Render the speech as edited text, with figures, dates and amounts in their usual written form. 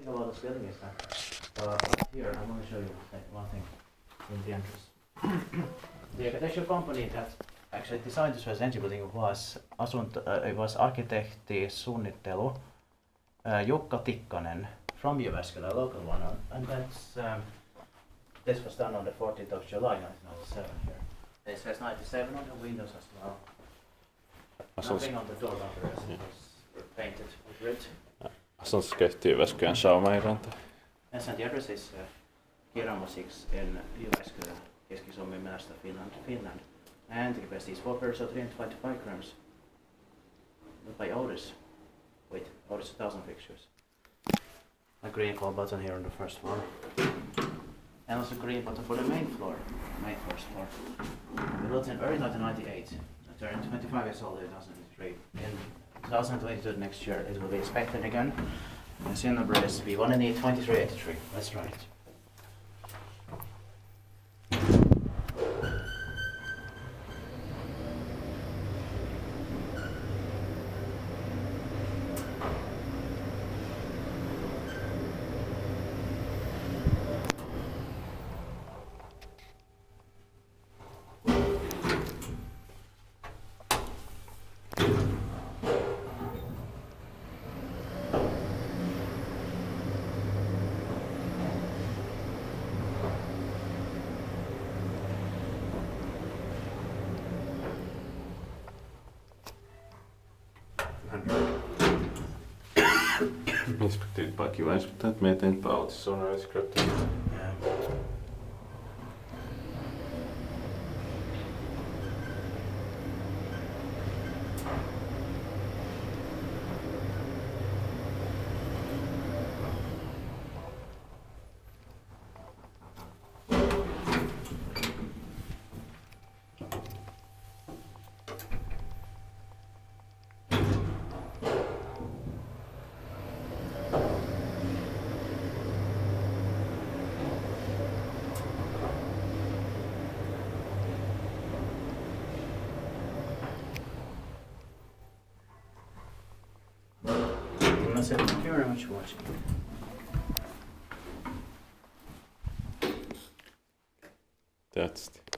thing about this building is that here I'm going to show you one thing in the entrance. The architecture company that actually designed this residential building was it was architecti suunnittelu Jukka Tikkanen from Jyväskylä, a local one, and this was done on the 14th of July 1997 here. It says 97 on the windows as well. Nothing on the door bumpers. It was painted with red. Asuntokeskus Jyväskylän Saumairanta. Yes, and the address is Kiramo 6 in Jyväskylä, Keski-Suomi, Finland. And the capacity is 4 persons, 325 grams. Built by Otis. Wait, Otis 1000 fixtures. A green call button here on the first floor. And also green button for the main first floor. Built in early 1998. Turned 25 years old in 2003. In 2022 next year it will be inspected again. The serial number is B1NE 2383. Let's try it. Inspekteerit bara kiva inspekterat, men jag tänkte på Otis och några skripter. Thank you very much for watching. That's it.